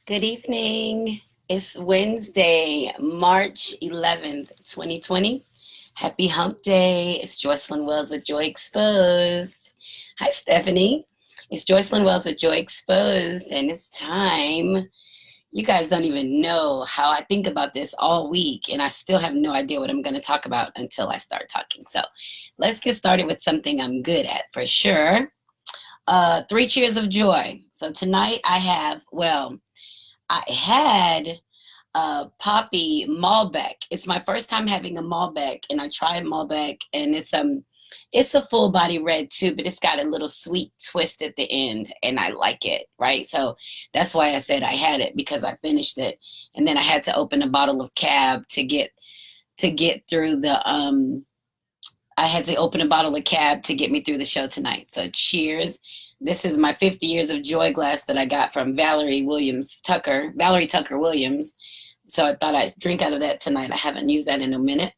Good evening. It's Wednesday, March 11th, 2020. Happy hump day. It's Joycelyn Wells with Joy Exposed. Hi, Stephanie. It's Joycelyn Wells with Joy Exposed, and it's time. You guys don't even know how I think about this all week, and I still have no idea what I'm going to talk about until I start talking. So let's get started with something I'm good at for sure. Three cheers of joy. So tonight I had Poppy Malbec. It's my first time having a Malbec, and I tried Malbec, and it's a full body red too, but it's got a little sweet twist at the end, and I like it, right? So that's why I said I had it because I finished it, and then I had to open a bottle of Cab to get through the I had to open a bottle of Cab to get me through the show tonight. So cheers. This is my 50 years of joy glass that I got from Valerie Tucker Williams. So I thought I'd drink out of that tonight. I haven't used that in a minute.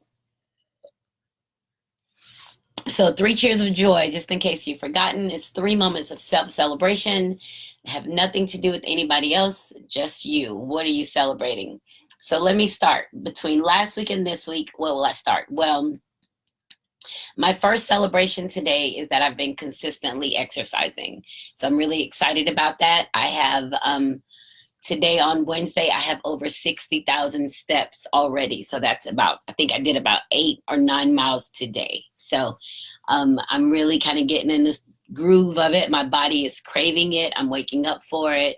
So three cheers of joy, just in case you've forgotten. It's 3 moments of self-celebration. Have nothing to do with anybody else, just you. What are you celebrating? So let me start. Between last week and this week, what will I start? Well, my first celebration today is that I've been consistently exercising. So I'm really excited about that. I have today on Wednesday, I have over 60,000 steps already. So that's I think I did about 8 or 9 miles today. So I'm really kind of getting in this groove of it. My body is craving it. I'm waking up for it.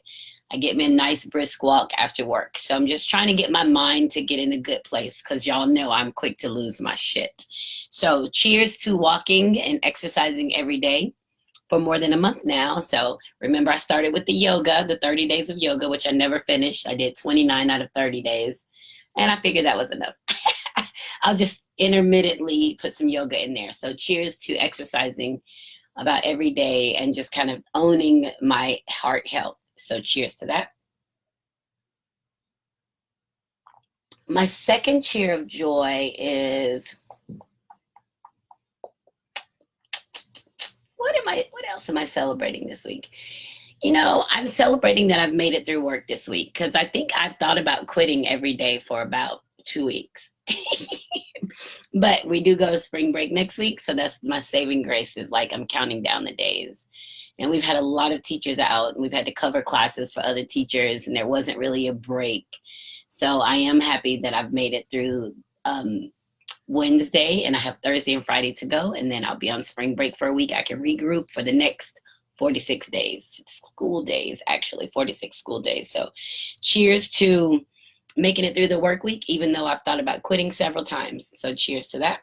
I get me a nice brisk walk after work. So I'm just trying to get my mind to get in a good place because y'all know I'm quick to lose my shit. So cheers to walking and exercising every day for more than a month now. So remember, I started with the 30 days of yoga, which I never finished. I did 29 out of 30 days. And I figured that was enough. I'll just intermittently put some yoga in there. So cheers to exercising about every day and just kind of owning my heart health. So cheers to that. My second cheer of joy is what else am I celebrating this week? I'm celebrating that I've made it through work this week because I think I've thought about quitting every day for about 2 weeks. But we do go to spring break next week, so that's my saving grace is like I'm counting down the days. And we've had a lot of teachers out, and we've had to cover classes for other teachers, and there wasn't really a break. So I am happy that I've made it through Wednesday, and I have Thursday and Friday to go, and then I'll be on spring break for a week. I can regroup for the next 46 days, school days, actually, 46 school days. So cheers to making it through the work week, even though I've thought about quitting several times. So cheers to that.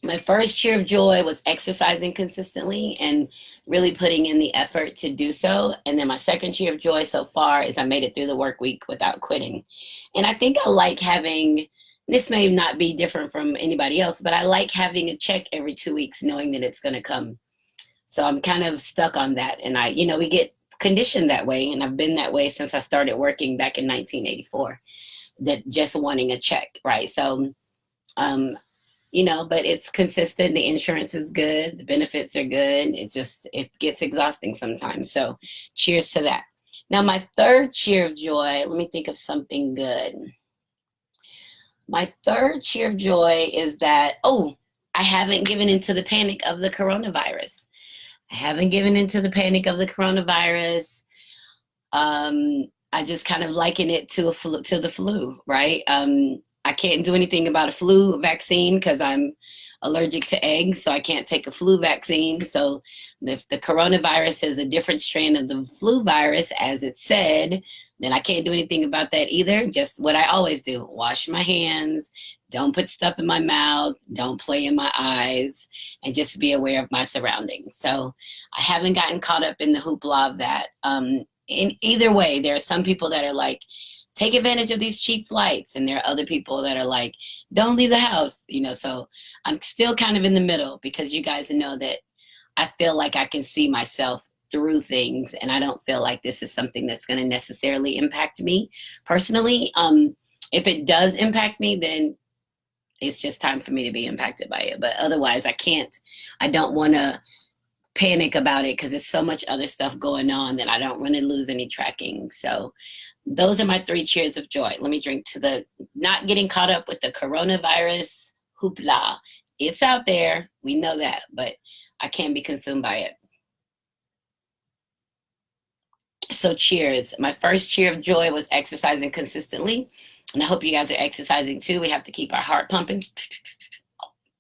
My first cheer of joy was exercising consistently and really putting in the effort to do so. And then my second cheer of joy so far is I made it through the work week without quitting. And I think I like having, this may not be different from anybody else, but I like having a check every 2 weeks, knowing that it's going to come. So I'm kind of stuck on that. And we get conditioned that way. And I've been that way since I started working back in 1984, that just wanting a check, right? So, but it's consistent. The insurance is good. The benefits are good. It gets exhausting sometimes. So cheers to that. Now, my third cheer of joy, let me think of something good. My third cheer of joy is that, I haven't given into the panic of the coronavirus. I haven't given into the panic of the coronavirus. I just kind of liken it to the flu, right? I can't do anything about a flu vaccine because I'm allergic to eggs, so I can't take a flu vaccine. So if the coronavirus is a different strain of the flu virus, as it said, then I can't do anything about that either. Just what I always do, wash my hands, don't put stuff in my mouth, don't play in my eyes, and just be aware of my surroundings. So I haven't gotten caught up in the hoopla of that. In either way, there are some people that are like, take advantage of these cheap flights. And there are other people that are like, don't leave the house, so I'm still kind of in the middle because you guys know that I feel like I can see myself through things, and I don't feel like this is something that's going to necessarily impact me personally. If it does impact me, then it's just time for me to be impacted by it. But otherwise, I don't want to panic about it because there's so much other stuff going on that I don't want to lose any tracking. So those are my 3 cheers of joy. Let me drink to the not getting caught up with the coronavirus hoopla. It's out there. We know that, but I can't be consumed by it. So cheers. My first cheer of joy was exercising consistently. And I hope you guys are exercising too. We have to keep our heart pumping.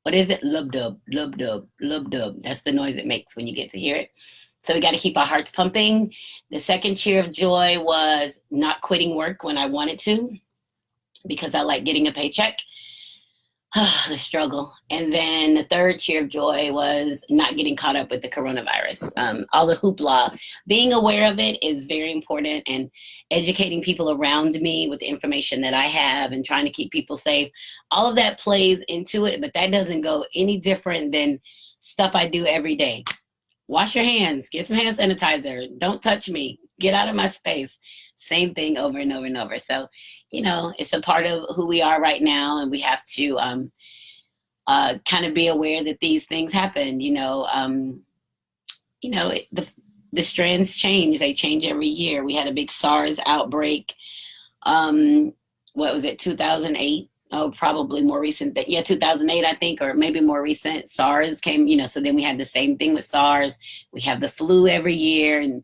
What is it? Lub dub, lub dub, lub dub. That's the noise it makes when you get to hear it. So we got to keep our hearts pumping. The second cheer of joy was not quitting work when I wanted to, because I like getting a paycheck. The struggle. And then the third cheer of joy was not getting caught up with the coronavirus. All the hoopla. Being aware of it is very important, and educating people around me with the information that I have and trying to keep people safe. All of that plays into it, but that doesn't go any different than stuff I do every day. Wash your hands, get some hand sanitizer, don't touch me, get out of my space. Same thing over and over and over. So, it's a part of who we are right now, and we have to kind of be aware that these things happen. The strands change. They change every year. We had a big SARS outbreak. What was it, 2008? Oh, probably more recent. 2008, I think, or maybe more recent. SARS came, so then we had the same thing with SARS. We have the flu every year, and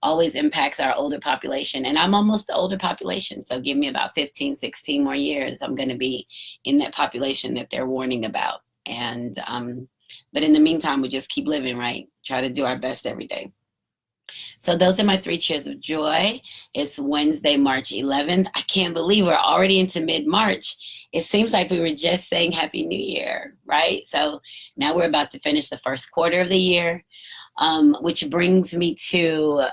always impacts our older population. And I'm almost the older population. So give me about 15, 16 more years. I'm going to be in that population that they're warning about. And, but in the meantime, we just keep living, right? Try to do our best every day. So those are my 3 cheers of joy. It's Wednesday, March 11th. I can't believe we're already into mid-March. It seems like we were just saying Happy New Year, right? So now we're about to finish the first quarter of the year, which brings me to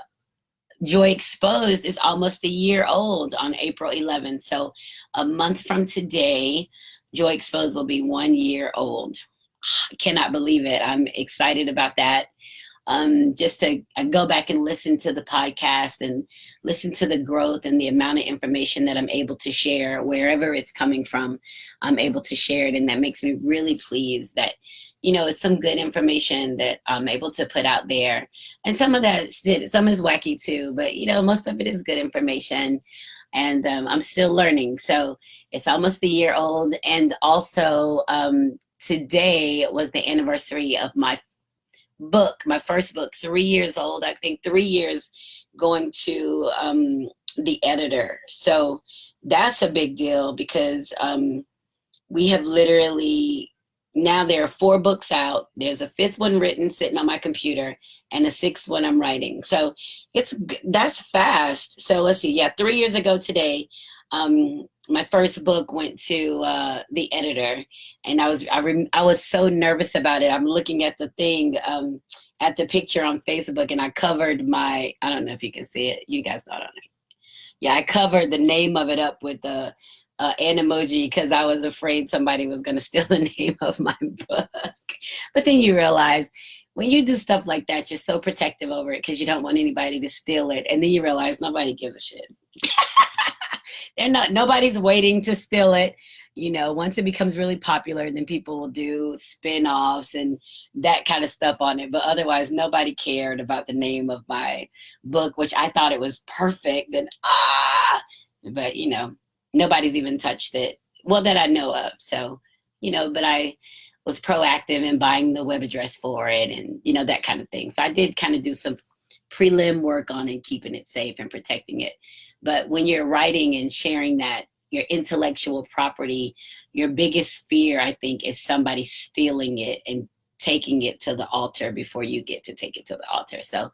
Joy Exposed is almost a year old on April 11th. So a month from today, Joy Exposed will be 1 year old. I cannot believe it. I'm excited about that. Just to go back and listen to the podcast and listen to the growth and the amount of information that I'm able to share, wherever it's coming from, I'm able to share it. And that makes me really pleased that, it's some good information that I'm able to put out there. And some of that, some is wacky too, but, most of it is good information. And I'm still learning. So it's almost a year old. And also today was the anniversary of my book, my first book, 3 years old. I think 3 years going to the editor. So that's a big deal because we have literally, now there are 4 books out. There's a 5th one written sitting on my computer and a 6th one I'm writing. So that's fast. So let's see. Yeah, 3 years ago today, my first book went to the editor, and I was so nervous about it. I'm looking at the thing, at the picture on Facebook, and I covered I don't know if you can see it. You guys know it on it. Yeah, I covered the name of it up with the an emoji because I was afraid somebody was going to steal the name of my book. But then you realize when you do stuff like that, you're so protective over it because you don't want anybody to steal it. And then you realize nobody gives a shit. Nobody's waiting to steal it. Once it becomes really popular, then people will do spin-offs and that kind of stuff on it. But otherwise, nobody cared about the name of my book, which I thought it was perfect. And but nobody's even touched it. Well, that I know of. So, but I was proactive in buying the web address for it and, that kind of thing. So I did kind of do some prelim work on it, keeping it safe and protecting it. But when you're writing and sharing that, your intellectual property, your biggest fear, I think, is somebody stealing it and taking it to the altar before you get to take it to the altar. So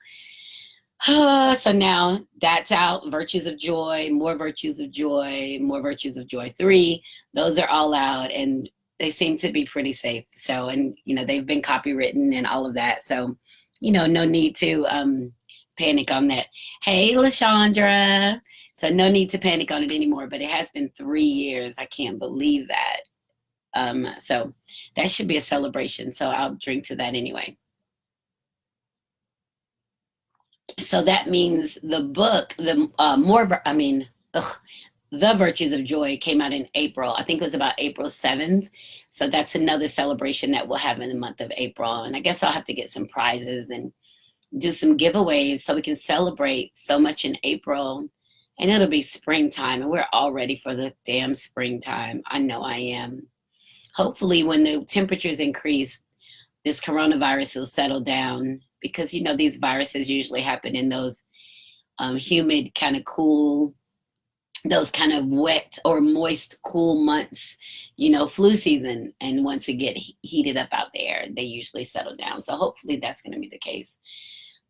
now that's out. Virtues of Joy, more Virtues of Joy, more Virtues of Joy 3. Those are all out, and they seem to be pretty safe. So, and, they've been copywritten and all of that. So, no need to panic on that. Hey, LaShondra. So no need to panic on it anymore, but it has been 3 years. I can't believe that. So that should be a celebration. So I'll drink to that anyway. So that means the book, The Virtues of Joy came out in April. I think it was about April 7th. So that's another celebration that we'll have in the month of April. And I guess I'll have to get some prizes and do some giveaways so we can celebrate so much in April. And it'll be springtime, and we're all ready for the damn springtime. I know I am. Hopefully, when the temperatures increase, this coronavirus will settle down because, you know, these viruses usually happen in those humid, kind of cool, those kind of wet or moist, cool months, you know, flu season. And once it get heated up out there, they usually settle down. So hopefully that's going to be the case.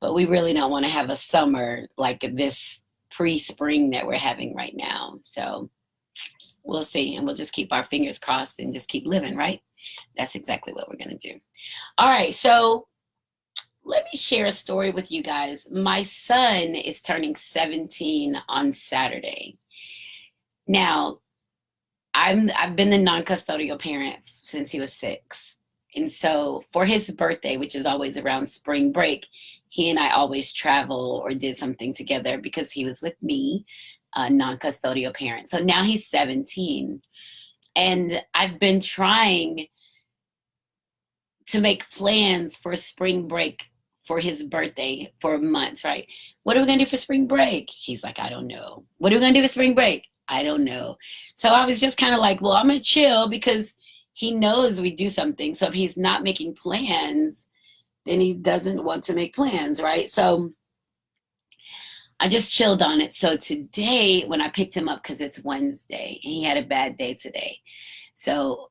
But we really don't want to have a summer like this pre-spring that we're having right now. So we'll see. And we'll just keep our fingers crossed and just keep living, right? That's exactly what we're going to do. All right. So let me share a story with you guys. My son is turning 17 on Saturday. Now, I've been the non-custodial parent since he was 6. And so for his birthday, which is always around spring break, he and I always travel or did something together because he was with me, a non-custodial parent. So now he's 17. And I've been trying to make plans for spring break for his birthday for months, right? What are we going to do for spring break? He's like, I don't know. What are we going to do for spring break? I don't know. So I was just kind of like, well, I'm going to chill because he knows we do something. So if he's not making plans, then he doesn't want to make plans, right? So I just chilled on it. So today, when I picked him up, because it's Wednesday, he had a bad day today. So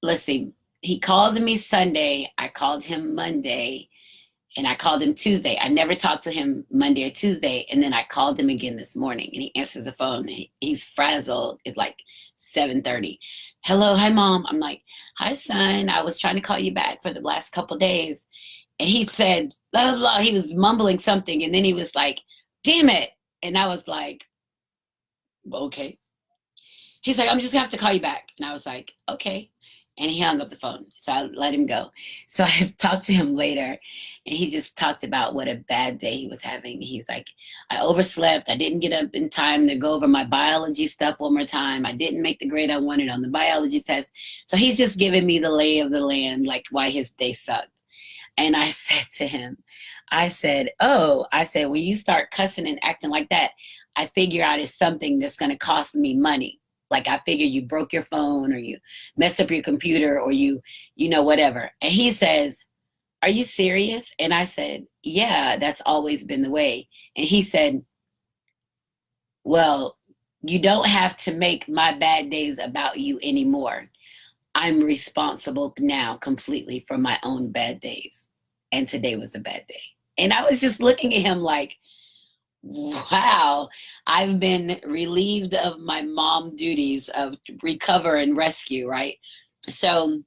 let's see. He called me Sunday. I called him Monday. And I called him Tuesday. I never talked to him Monday or Tuesday. And then I called him again this morning. And he answers the phone. And he's frazzled. It's like 7:30. Hello, hi, Mom. I'm like, hi, son. I was trying to call you back for the last couple days. And he said, blah, blah, blah. He was mumbling something. And then he was like, damn it. And I was like, okay. He's like, I'm just going to have to call you back. And I was like, okay. And he hung up the phone. So I let him go. So I talked to him later, and he just talked about what a bad day he was having. He's like, I overslept. I didn't get up in time to go over my biology stuff one more time. I didn't make the grade I wanted on the biology test. So he's just giving me the lay of the land, like why his day sucked. And I said to him, I said, when you start cussing and acting like that, I figure out it's something that's going to cost me money. Like I figure you broke your phone or you messed up your computer or you know, whatever. And he says, are you serious? And I said, yeah, that's always been the way. And he said, well, you don't have to make my bad days about you anymore. I'm responsible now completely for my own bad days. And today was a bad day. And I was just looking at him like, wow, I've been relieved of my mom duties of recover and rescue, right? So,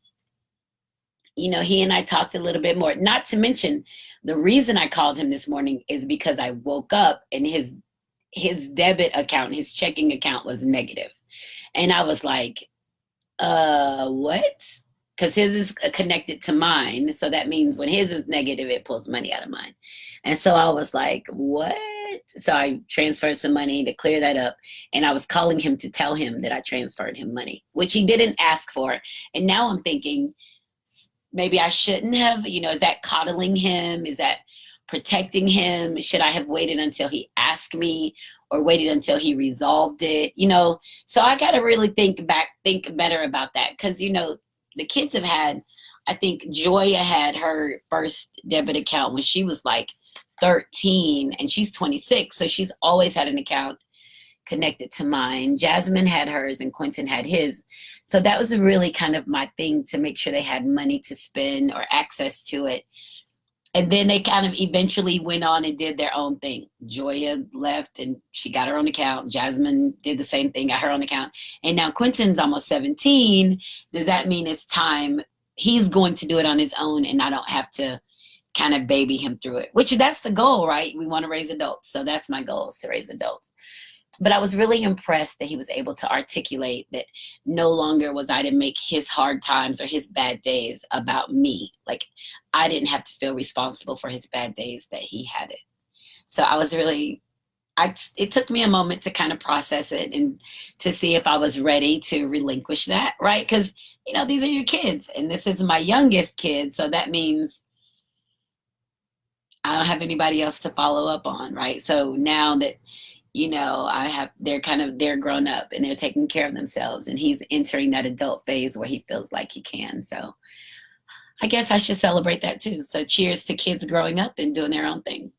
you know, he and I talked a little bit more. Not to mention, the reason I called him this morning is because I woke up and his debit account, his checking account was negative. And I was like, what? Because his is connected to mine. So that means when his is negative, it pulls money out of mine. And so I was like, what? So I transferred some money to clear that up. And I was calling him to tell him that I transferred him money, which he didn't ask for. And now I'm thinking, maybe I shouldn't have, you know, is that coddling him? Is that protecting him? Should I have waited until he asked me or waited until he resolved it? You know, so I got to really think better about that. Because, you know, the kids have had, I think Joya had her first debit account when she was like 13 and she's 26. So she's always had an account connected to mine. Jasmine had hers and Quentin had his. So that was really kind of my thing, to make sure they had money to spend or access to it. And then they kind of eventually went on and did their own thing. Joya left and she got her own account. Jasmine did the same thing, got her own account. And now Quentin's almost 17. Does that mean it's time he's going to do it on his own and I don't have to kind of baby him through it? Which that's the goal, right? We want to raise adults. So that's my goal, is to raise adults. But I was really impressed that he was able to articulate that no longer was I to make his hard times or his bad days about me. Like I didn't have to feel responsible for his bad days, that he had it. So I was really it took me a moment to kind of process it and to see if I was ready to relinquish that, right? Because, these are your kids, and this is my youngest kid. So that means I don't have anybody else to follow up on, right? So now that, they're grown up and they're taking care of themselves, and he's entering that adult phase where he feels like he can. So I guess I should celebrate that too. So cheers to kids growing up and doing their own thing.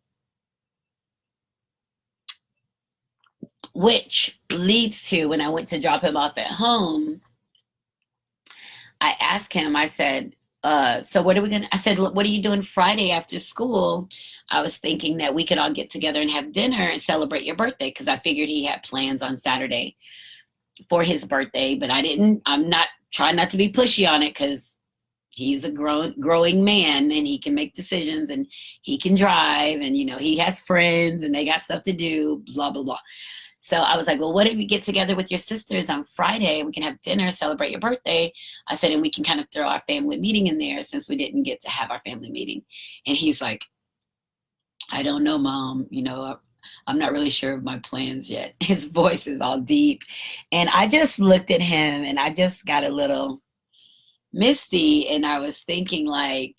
Which leads to, when I went to drop him off at home, I asked him, I said, so I said, what are you doing Friday after school? I was thinking that we could all get together and have dinner and celebrate your birthday, because I figured he had plans on Saturday for his birthday, but I'm not trying not to be pushy on it, because he's a growing man and he can make decisions and he can drive, and, he has friends and they got stuff to do, blah, blah, blah. So I was like, well, what if we get together with your sisters on Friday and we can have dinner, celebrate your birthday? I said, and we can kind of throw our family meeting in there, since we didn't get to have our family meeting. And he's like, I don't know, Mom. I'm not really sure of my plans yet. His voice is all deep. And I just looked at him and I just got a little misty. And I was thinking, like,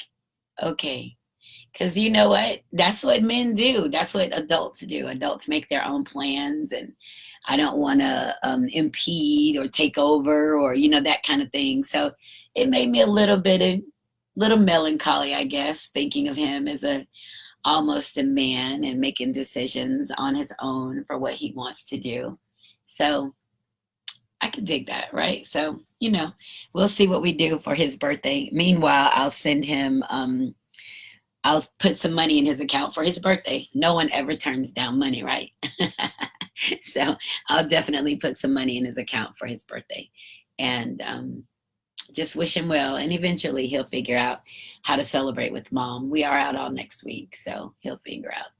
okay. Because you know what? That's what men do. That's what adults do. Adults make their own plans, and I don't want to impede or take over, or, that kind of thing. So it made me a little melancholy, I guess, thinking of him as almost a man and making decisions on his own for what he wants to do. So I could dig that, right? So, we'll see what we do for his birthday. Meanwhile, I'll send him... I'll put some money in his account for his birthday. No one ever turns down money, right? So I'll definitely put some money in his account for his birthday, and just wish him well. And eventually he'll figure out how to celebrate with Mom. We are out all next week, so he'll figure out.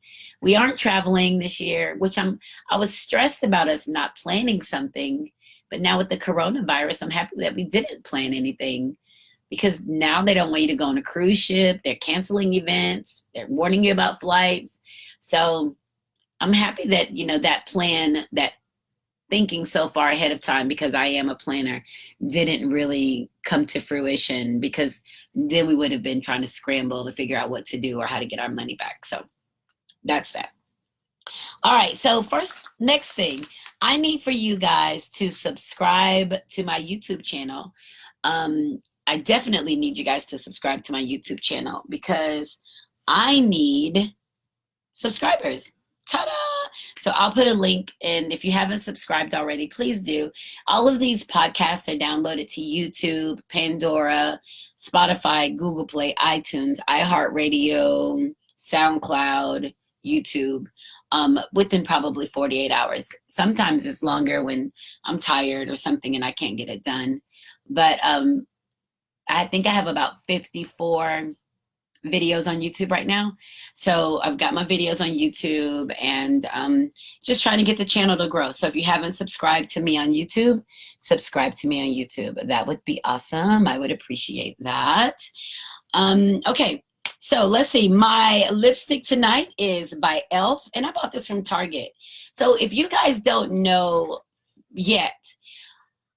We aren't traveling this year, which I was stressed about us not planning something, but now with the coronavirus, I'm happy that we didn't plan anything. Because now they don't want you to go on a cruise ship. They're canceling events. They're warning you about flights. So I'm happy that, that plan, that thinking so far ahead of time, because I am a planner, didn't really come to fruition, because then we would have been trying to scramble to figure out what to do or how to get our money back. So that's that. All right. So next thing, I need for you guys to subscribe to my YouTube channel. I definitely need you guys to subscribe to my YouTube channel, because I need subscribers. Ta-da! So I'll put a link, and if you haven't subscribed already, please do. All of these podcasts are downloaded to YouTube, Pandora, Spotify, Google Play, iTunes, iHeartRadio, SoundCloud, YouTube, within probably 48 hours. Sometimes it's longer when I'm tired or something and I can't get it done. But I think I have about 54 videos on YouTube right now. So I've got my videos on YouTube, and just trying to get the channel to grow. So if you haven't subscribed to me on YouTube, subscribe to me on YouTube. That would be awesome. I would appreciate that. Okay, so let's see. My lipstick tonight is by e.l.f. and I bought this from Target. So if you guys don't know yet,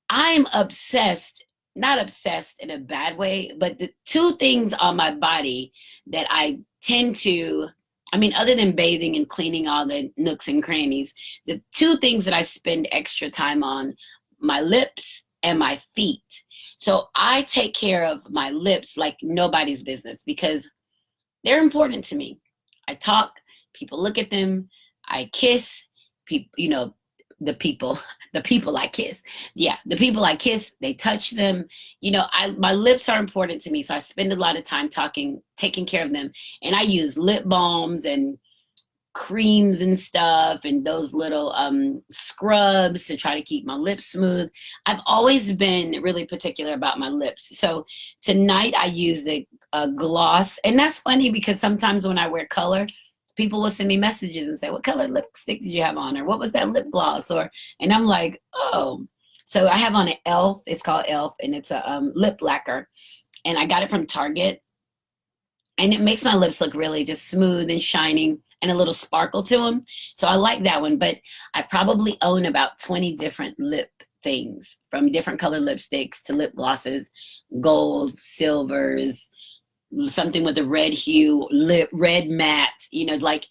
I'm obsessed. Not obsessed in a bad way, but the two things on my body that I tend to, other than bathing and cleaning all the nooks and crannies, the two things that I spend extra time on, my lips and my feet. So I take care of my lips like nobody's business, because they're important to me. I talk, people look at them, I kiss, people, the people I kiss. Yeah, the people I kiss, they touch them. My lips are important to me, so I spend a lot of time taking care of them. And I use lip balms and creams and stuff, and those little scrubs to try to keep my lips smooth. I've always been really particular about my lips. So tonight I use the gloss, and that's funny because sometimes when I wear color, people will send me messages and say, what color lipstick did you have on? Or what was that lip gloss? And I'm like, oh. So I have on an e.l.f. It's called e.l.f. and it's a lip lacquer. And I got it from Target. And it makes my lips look really just smooth and shining. and a little sparkle to them. So I like that one, but I probably own about 20 different lip things, from different colored lipsticks to lip glosses, gold, silvers, something with a red hue, red matte, you know, like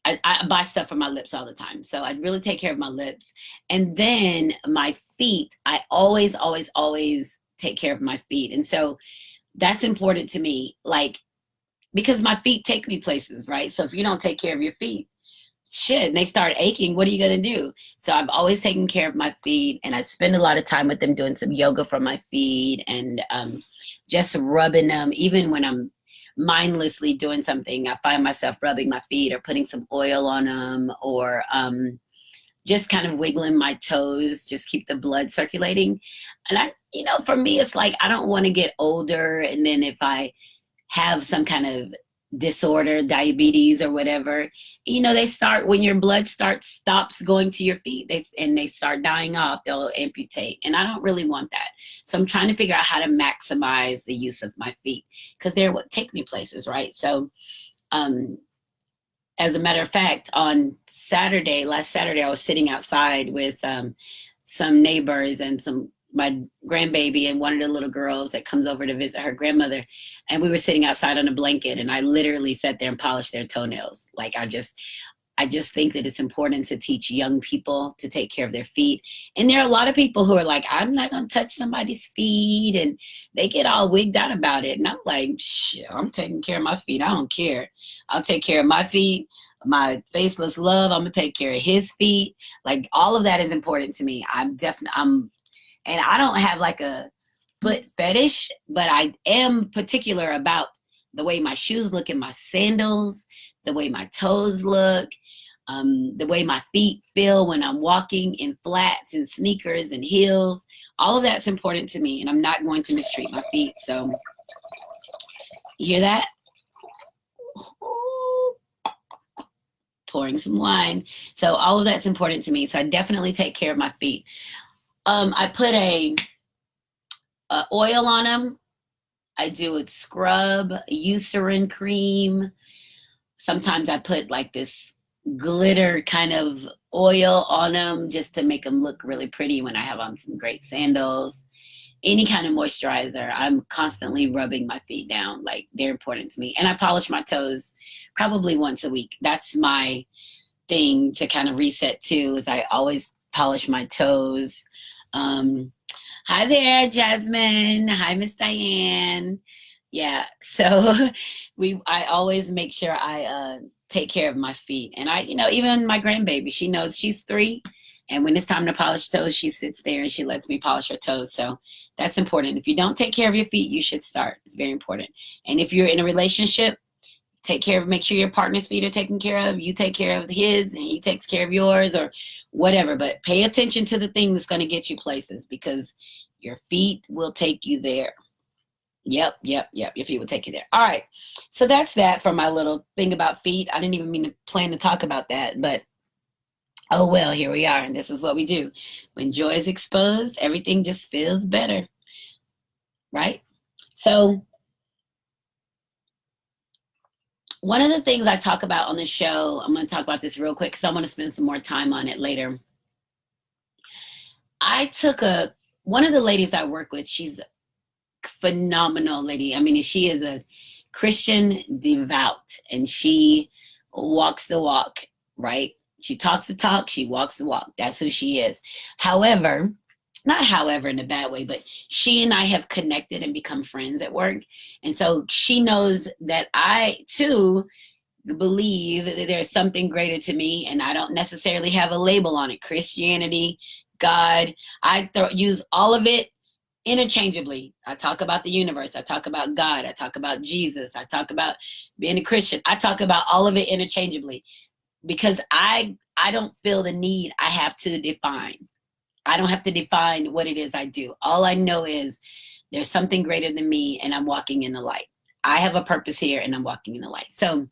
I buy stuff for my lips all the time. So I really take care of my lips. And then my feet, I always, always, always take care of my feet. And so that's important to me, like, because my feet take me places, right? So if you don't take care of your feet, shit, and they start aching, what are you going to do? So I'm always taking care of my feet, and I spend a lot of time with them doing some yoga for my feet, and just rubbing them. Even when I'm mindlessly doing something, I find myself rubbing my feet or putting some oil on them, or just kind of wiggling my toes, just keep the blood circulating. And I, you know, for me, it's like, I don't want to get older, and then if I have some kind of disorder, diabetes or whatever, you know, they start, when your blood stops going to your feet, they start dying off, they'll amputate. And I don't really want that. So I'm trying to figure out how to maximize the use of my feet, because they're what take me places, right? So as a matter of fact, on last Saturday, I was sitting outside with some neighbors and my grandbaby and one of the little girls that comes over to visit her grandmother. And we were sitting outside on a blanket, and I literally sat there and polished their toenails. Like, I just think that it's important to teach young people to take care of their feet. And there are a lot of people who are like, I'm not going to touch somebody's feet, and they get all wigged out about it. And I'm like, shit, I'm taking care of my feet. I don't care. I'll take care of my feet. My faceless love, I'm going to take care of his feet. Like, all of that is important to me. And I don't have like a foot fetish, but I am particular about the way my shoes look in my sandals, the way my toes look, the way my feet feel when I'm walking in flats and sneakers and heels. All of that's important to me, and I'm not going to mistreat my feet. So you hear that? Pouring some wine. So all of that's important to me. So I definitely take care of my feet. I put a oil on them. I do a scrub, a Eucerin cream. Sometimes I put like this glitter kind of oil on them just to make them look really pretty when I have on some great sandals. Any kind of moisturizer, I'm constantly rubbing my feet down. Like, they're important to me. And I polish my toes probably once a week. That's my thing to kind of reset too, is I always polish my toes. Hi there, Jasmine. Hi, Miss Diane. Yeah, so I always make sure I take care of my feet. And I, you know, even my grandbaby, she knows, she's 3. And when it's time to polish toes, she sits there and she lets me polish her toes. So that's important. If you don't take care of your feet, you should start. It's very important. And if you're in a relationship, make sure your partner's feet are taken care of. You take care of his, and he takes care of yours, or whatever. But pay attention to the thing that's going to get you places, because your feet will take you there. Yep. Your feet will take you there. All right. So that's that for my little thing about feet. I didn't even mean to plan to talk about that, but oh well, here we are. And this is what we do. When joy is exposed, everything just feels better. Right? So one of the things I talk about on the show, I'm going to talk about this real quick because I want to spend some more time on it later. One of the ladies I work with, she's a phenomenal lady. I mean, she is a Christian devout, and she walks the walk, right? She talks the talk, she walks the walk. That's who she is. However, not however in a bad way, but she and I have connected and become friends at work. And so she knows that I too believe that there's something greater to me, and I don't necessarily have a label on it. Christianity, God, I use all of it interchangeably. I talk about the universe. I talk about God. I talk about Jesus. I talk about being a Christian. I talk about all of it interchangeably, because I don't feel the need I have to define. I don't have to define what it is I do. All I know is there's something greater than me, and I'm walking in the light. I have a purpose here, and I'm walking in the light. So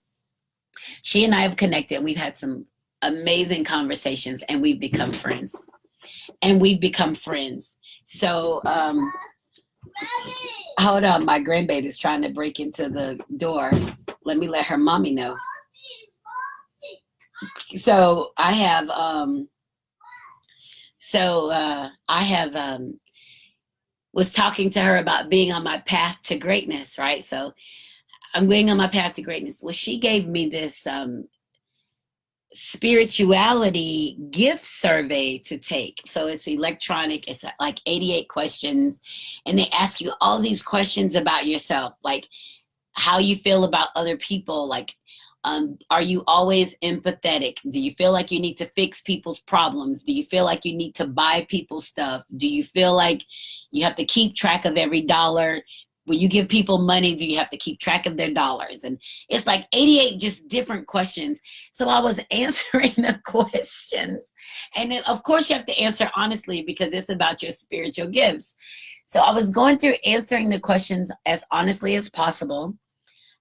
she and I have connected. We've had some amazing conversations, and we've become friends. So hold on, my grandbaby's trying to break into the door. Let me let her mommy know. So I have was talking to her about being on my path to greatness, right? So I'm going on my path to greatness. Well, she gave me this spirituality gift survey to take. So it's electronic. It's like 88 questions, and they ask you all these questions about yourself, like how you feel about other people, like are you always empathetic? Do you feel like you need to fix people's problems? Do you feel like you need to buy people's stuff? Do you feel like you have to keep track of every dollar? When you give people money, do you have to keep track of their dollars? And it's like 88 just different questions. So I was answering the questions. And then, of course, you have to answer honestly because it's about your spiritual gifts. So I was going through answering the questions as honestly as possible.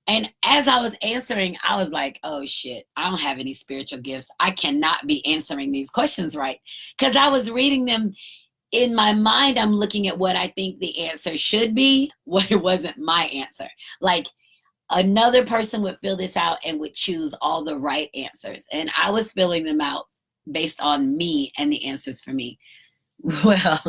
And as I was answering, I was like, oh shit, I don't have any spiritual gifts. I cannot be answering these questions right. Because I was reading them in my mind. I'm looking at what I think the answer should be, what it wasn't my answer. Like another person would fill this out and would choose all the right answers. And I was filling them out based on me and the answers for me. Well,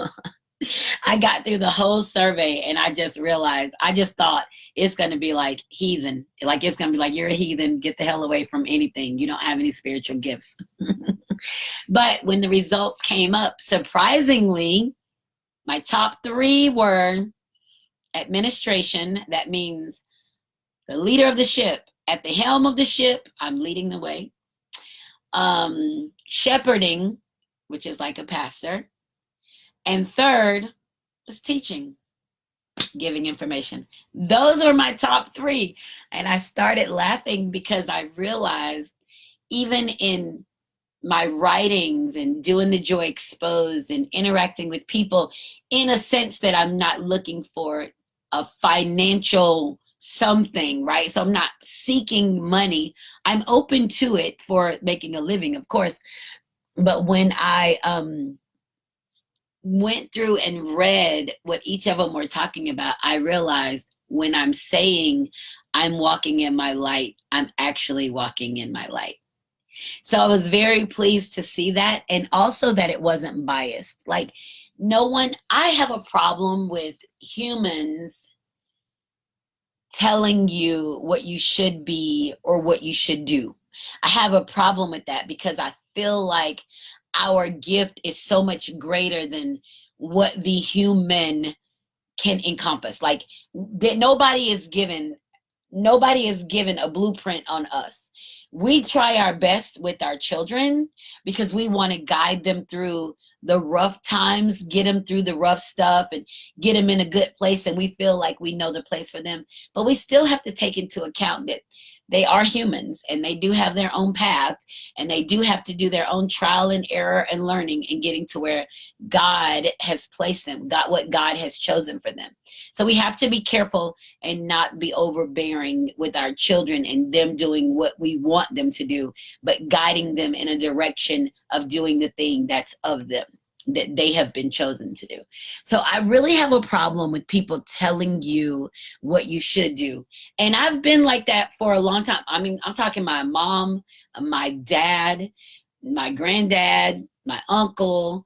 I got through the whole survey and I just realized, I just thought it's going to be like heathen. Like it's going to be like, you're a heathen. Get the hell away from anything. You don't have any spiritual gifts. But when the results came up, surprisingly, my top 3 were administration. That means the leader of the ship. At the helm of the ship, I'm leading the way. Shepherding, which is like a pastor. And third was teaching, giving information. Those were my top 3. And I started laughing because I realized even in my writings and doing the Joy Exposed and interacting with people, in a sense that I'm not looking for a financial something, right? So I'm not seeking money. I'm open to it for making a living, of course. But when I went through and read what each of them were talking about, I realized when I'm saying I'm walking in my light, I'm actually walking in my light. So I was very pleased to see that, and also that it wasn't biased. Like I have a problem with humans telling you what you should be or what you should do. I have a problem with that because I feel like our gift is so much greater than what the human can encompass. Like that nobody is given a blueprint on us. We try our best with our children because we want to guide them through the rough times, get them through the rough stuff and get them in a good place. And we feel like we know the place for them, but we still have to take into account that they are humans and they do have their own path and they do have to do their own trial and error and learning and getting to where God has placed them, what God has chosen for them. So we have to be careful and not be overbearing with our children and them doing what we want them to do, but guiding them in a direction of doing the thing that's of them, that they have been chosen to do. So I really have a problem with people telling you what you should do. And I've been like that for a long time. I mean, I'm talking my mom, my dad, my granddad, my uncle,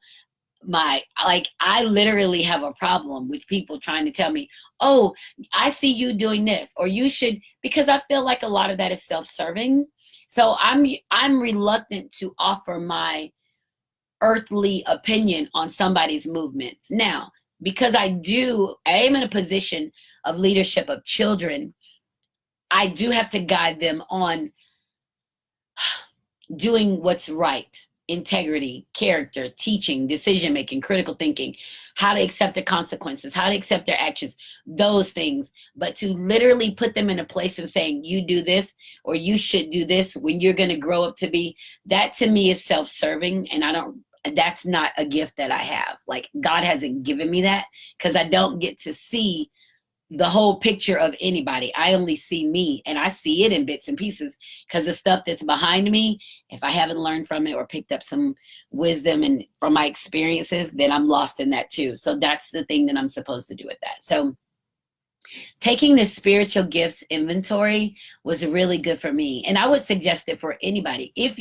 I literally have a problem with people trying to tell me, oh, I see you doing this, or you should, because I feel like a lot of that is self-serving. So I'm reluctant to offer my earthly opinion on somebody's movements. Now, because I am in a position of leadership of children, I do have to guide them on doing what's right, integrity, character, teaching, decision making, critical thinking, how to accept the consequences, how to accept their actions, those things. But to literally put them in a place of saying, you do this or you should do this when you're going to grow up to be, that to me is self-serving. And that's not a gift that I have. Like God hasn't given me that because I don't get to see the whole picture of anybody. I only see me, and I see it in bits and pieces because the stuff that's behind me, if I haven't learned from it or picked up some wisdom and from my experiences, then I'm lost in that too. So that's the thing that I'm supposed to do with that. So Taking this spiritual gifts inventory was really good for me. And I would suggest it for anybody. If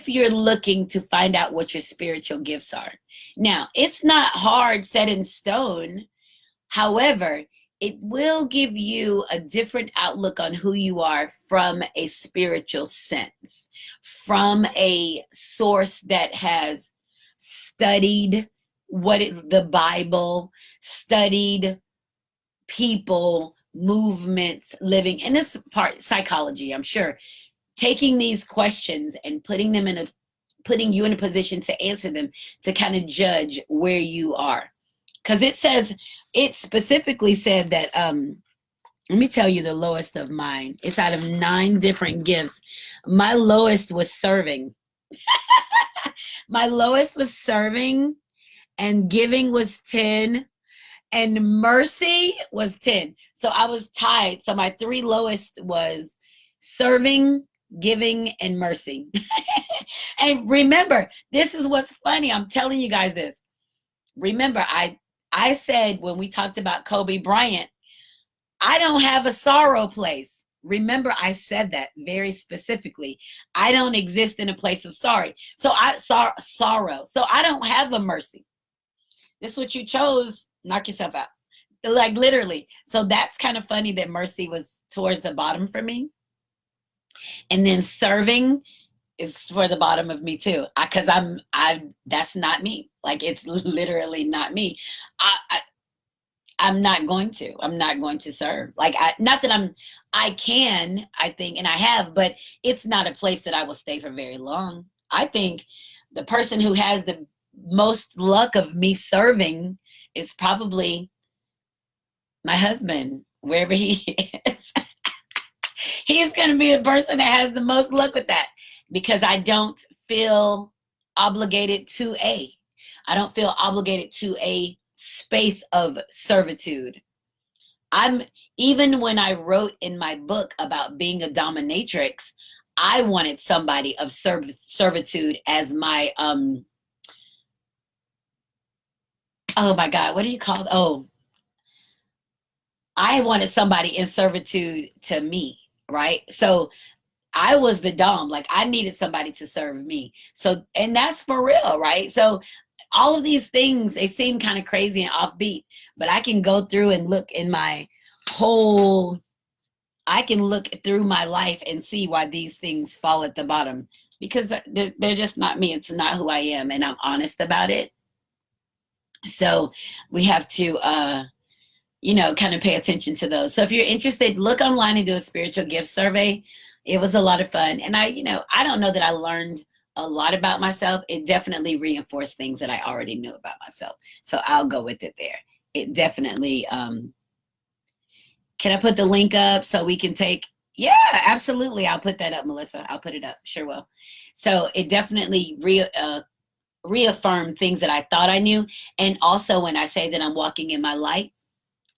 you're looking to find out what your spiritual gifts are. Now, it's not hard set in stone. However, it will give you a different outlook on who you are from a spiritual sense, from a source that has studied the Bible, studied people, movements, living, and this part psychology, I'm sure. Taking these questions and putting you in a position to answer them, to kind of judge where you are. Because it specifically said that, let me tell you the lowest of mine. It's out of 9 different gifts. My lowest was serving. My lowest was serving, and giving was 10, and mercy was 10. So I was tied. So my 3 lowest was serving, giving, and mercy. And remember, this is what's funny. I'm telling you guys this. Remember, I said when we talked about Kobe Bryant, I don't have a sorrow place. Remember, I said that very specifically. I don't exist in a place of sorrow. So sorrow. So I don't have a mercy. This is what you chose. Knock yourself out. Like literally. So that's kind of funny that mercy was towards the bottom for me. And then serving is for the bottom of me too. Because that's not me. Like, it's literally not me. I'm not going to serve. Like, not that I can, I think, and I have, but it's not a place that I will stay for very long. I think the person who has the most luck of me serving is probably my husband, wherever he is. He's going to be the person that has the most luck with that, because I don't feel obligated to a space of servitude. Even when I wrote in my book about being a dominatrix, I wanted somebody of servitude as my, oh my God, what do you call it? Oh, I wanted somebody in servitude to me, right? So I was the dom, like I needed somebody to serve me. So, and that's for real, right? So all of these things, they seem kind of crazy and offbeat, but I can go through and look I can look through my life and see why these things fall at the bottom, because they're just not me. It's not who I am, and I'm honest about it. So we have to, kind of pay attention to those. So if you're interested, look online and do a spiritual gift survey. It was a lot of fun. And I don't know that I learned a lot about myself. It definitely reinforced things that I already knew about myself. So I'll go with it there. It definitely, can I put the link up so we can take, yeah, absolutely. I'll put that up, Melissa. I'll put it up. Sure will. So it definitely reaffirmed things that I thought I knew. And also when I say that I'm walking in my light,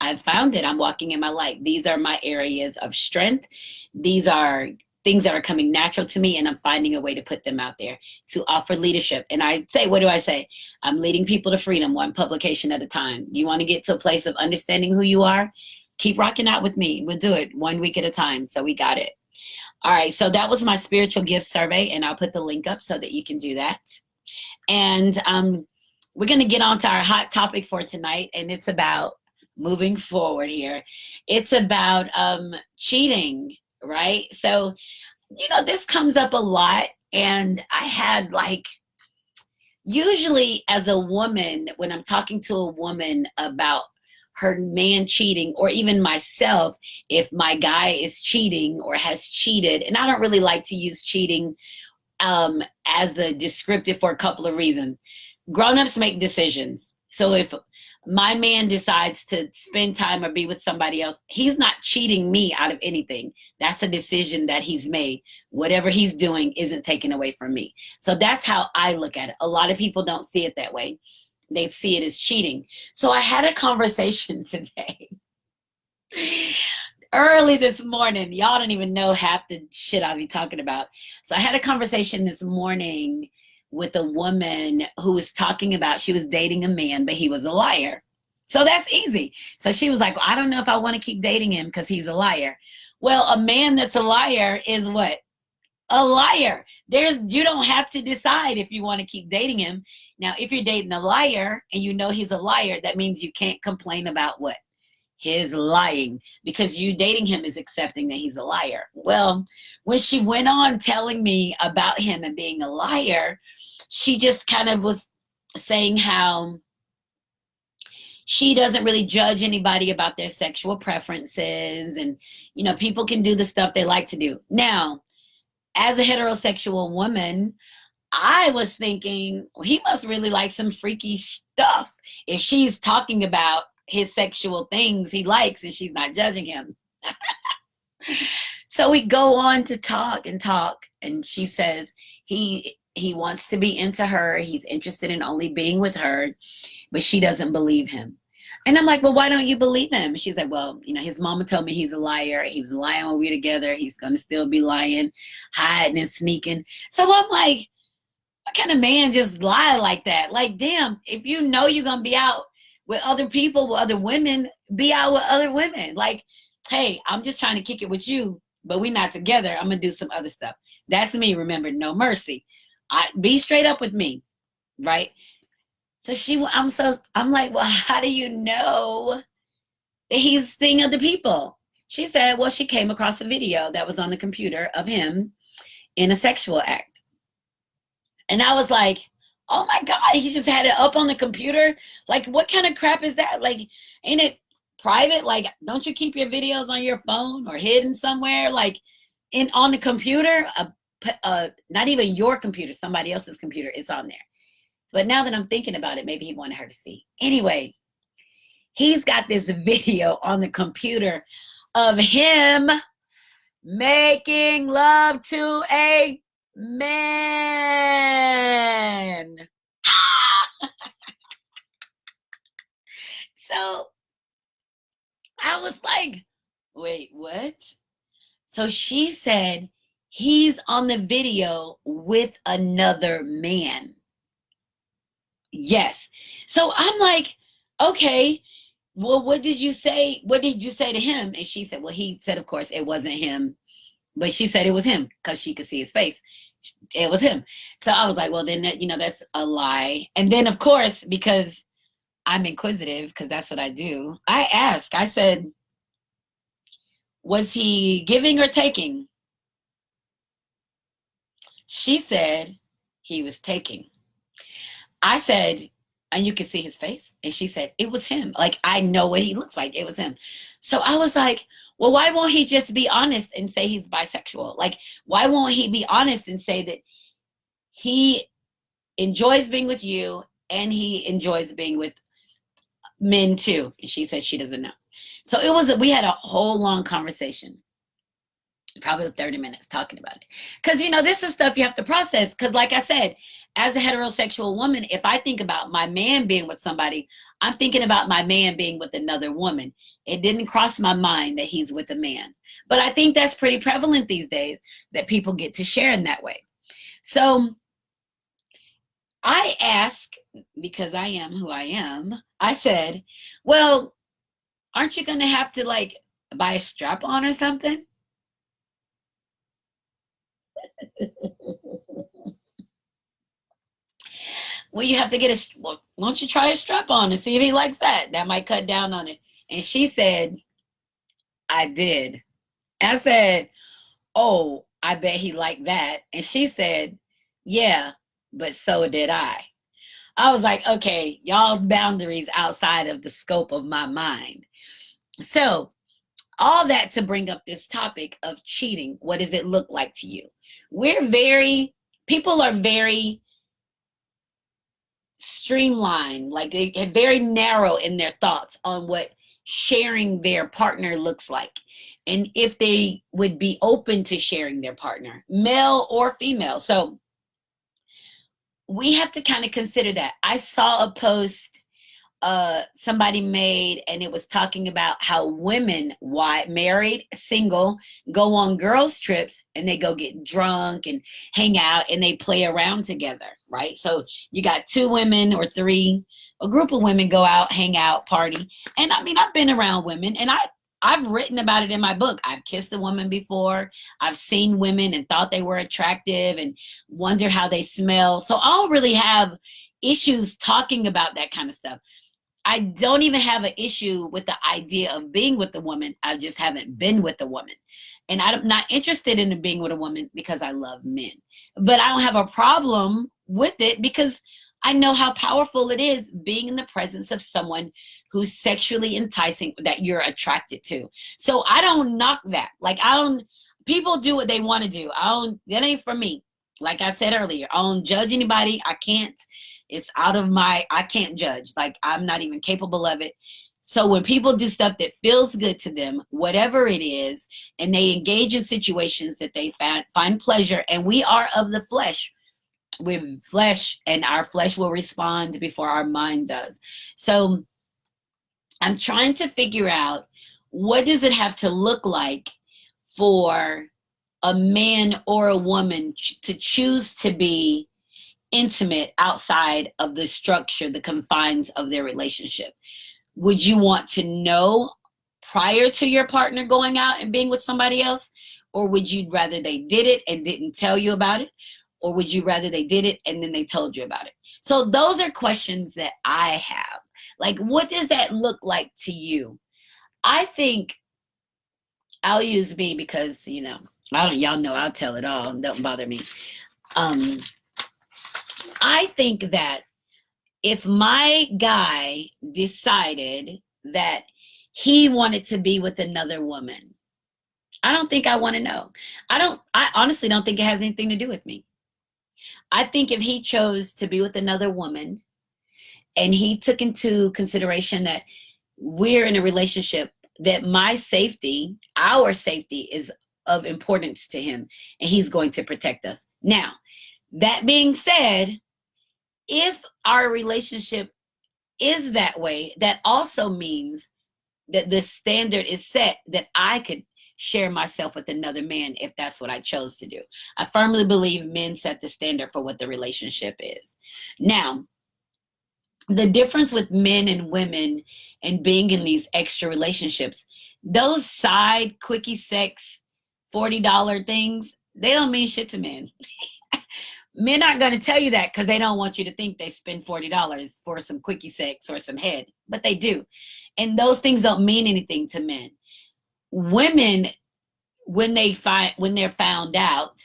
I've found it. I'm walking in my light. These are my areas of strength. These are things that are coming natural to me, and I'm finding a way to put them out there to offer leadership. And I say, what do I say? I'm leading people to freedom, one publication at a time. You want to get to a place of understanding who you are? Keep rocking out with me. We'll do it 1 week at a time. So we got it. All right. So that was my spiritual gift survey, and I'll put the link up so that you can do that. And we're going to get on to our hot topic for tonight, and it's about moving forward here. It's about cheating, right? So, this comes up a lot, and I had usually as a woman, when I'm talking to a woman about her man cheating, or even myself, if my guy is cheating or has cheated, and I don't really like to use cheating as the descriptive for a couple of reasons. Grown-ups make decisions. So if my man decides to spend time or be with somebody else, he's not cheating me out of anything. That's a decision that he's made. Whatever he's doing isn't taken away from me. So that's how I look at it. A lot of people don't see it that way. They see it as cheating. So I had a conversation today. Early this morning. Y'all don't even know half the shit I'll be talking about. So I had a conversation this morning with a woman who was talking about, she was dating a man, but he was a liar. So that's easy. So she was like, well, I don't know if I want to keep dating him because he's a liar. Well, a man that's a liar is what? A liar. You don't have to decide if you want to keep dating him. Now, if you're dating a liar and you know he's a liar, that means you can't complain about what? His lying, because you dating him is accepting that he's a liar. Well, when she went on telling me about him and being a liar, she just kind of was saying how she doesn't really judge anybody about their sexual preferences, and people can do the stuff they like to do. Now, as a heterosexual woman, I was thinking, well, he must really like some freaky stuff if she's talking about his sexual things he likes and she's not judging him. So we go on to talk, and she says he wants to be into her. He's interested in only being with her, but she doesn't believe him. And I'm like, well, why don't you believe him? She's like, well, his mama told me he's a liar. He was lying when we were together. He's going to still be lying, hiding and sneaking. So I'm like, what kind of man just lie like that? Like, damn, if you know you're going to be out with other people, with other women, be out with other women. Like, hey, I'm just trying to kick it with you, but we're not together. I'm going to do some other stuff. That's me. Remember, no mercy. Be straight up with me, right? So I'm like, well, how do you know that he's seeing other people? She said, well, she came across a video that was on the computer of him in a sexual act. And I was like, oh my God, he just had it up on the computer? Like, what kind of crap is that? Like, ain't it private? Like, don't you keep your videos on your phone or hidden somewhere? Like, on the computer, not even your computer, somebody else's computer, it's on there. But now that I'm thinking about it, maybe he wanted her to see. Anyway, he's got this video on the computer of him making love to a man. So I was like, wait, what? So she said he's on the video with another man. Yes. So I'm like, okay, well, what did you say? What did you say to him? And she said, well, he said, of course, it wasn't him. But she said it was him because she could see his face. It was him. So I was like, well, then, that's a lie. And then, of course, because I'm inquisitive, because that's what I do, I asked, I said, was he giving or taking? She said he was taking. I said, and you can see his face. And she said, it was him. Like, I know what he looks like. It was him. So I was like, well, why won't he just be honest and say he's bisexual? Like, why won't he be honest and say that he enjoys being with you and he enjoys being with men too? And she said she doesn't know. So we had a whole long conversation, probably 30 minutes talking about it. Because, this is stuff you have to process. Because like I said, as a heterosexual woman, if I think about my man being with somebody, I'm thinking about my man being with another woman. It didn't cross my mind that he's with a man. But I think that's pretty prevalent these days, that people get to share in that way. So I ask, because I am who I am, I said, well, aren't you going to have to like buy a strap-on or something? Well, you have to get why don't you try a strap-on and see if he likes that? That might cut down on it. And she said, I did. I said, oh, I bet he liked that. And she said, yeah, but so did I. I was like, okay, y'all boundaries outside of the scope of my mind. So all that to bring up this topic of cheating. What does it look like to you? People are very streamlined, like they're very narrow in their thoughts on what sharing their partner looks like, and if they would be open to sharing their partner, male or female. So we have to kind of consider that. I saw a post somebody made, and it was talking about how women, married, single, go on girls trips and they go get drunk and hang out and they play around together, right? So you got two women or three, a group of women go out, hang out, party. And I mean, I've been around women, and I've written about it in my book. I've kissed a woman before. I've seen women and thought they were attractive and wonder how they smell. So I don't really have issues talking about that kind of stuff. I don't even have an issue with the idea of being with a woman. I just haven't been with a woman. And I'm not interested in being with a woman because I love men. But I don't have a problem with it because I know how powerful it is being in the presence of someone who's sexually enticing, that you're attracted to. So I don't knock that. Like, people do what they want to do. That ain't for me. Like I said earlier, I don't judge anybody. I can't. It's out of I can't judge. Like, I'm not even capable of it. So when people do stuff that feels good to them, whatever it is, and they engage in situations that they find pleasure, and we are of the flesh, we're flesh, and our flesh will respond before our mind does. So I'm trying to figure out, what does it have to look like for a man or a woman to choose to be intimate outside of the structure, the confines of their relationship? Would you want to know prior to your partner going out and being with somebody else? Or would you rather they did it and didn't tell you about it? Or would you rather they did it and then they told you about it? So those are questions that I have. Like, what does that look like to you? I think, I'll use me because, y'all know I'll tell it all. Don't bother me. I think that if my guy decided that he wanted to be with another woman, I don't think I want to know. I honestly don't think it has anything to do with me. I think if he chose to be with another woman and he took into consideration that we're in a relationship, that my safety, our safety, is of importance to him, and he's going to protect us. Now, that being said, if our relationship is that way, that also means that the standard is set that I could share myself with another man if that's what I chose to do. I firmly believe men set the standard for what the relationship is. Now, the difference with men and women and being in these extra relationships, those side quickie sex $40 things, they don't mean shit to men. Men aren't going to tell you that because they don't want you to think they spend $40 for some quickie sex or some head, but they do. And those things don't mean anything to men. Women, when they're found out,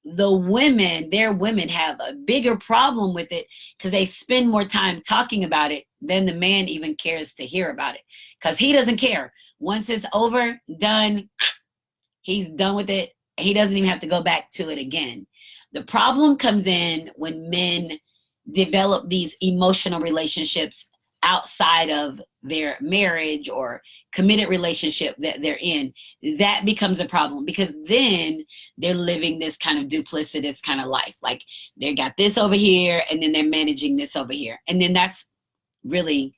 their women have a bigger problem with it because they spend more time talking about it than the man even cares to hear about it, because he doesn't care. Once it's over, done, he's done with it. He doesn't even have to go back to it again. The problem comes in when men develop these emotional relationships outside of their marriage or committed relationship that they're in. That becomes a problem because then they're living this kind of duplicitous kind of life. Like, they got this over here and then they're managing this over here. And then that's really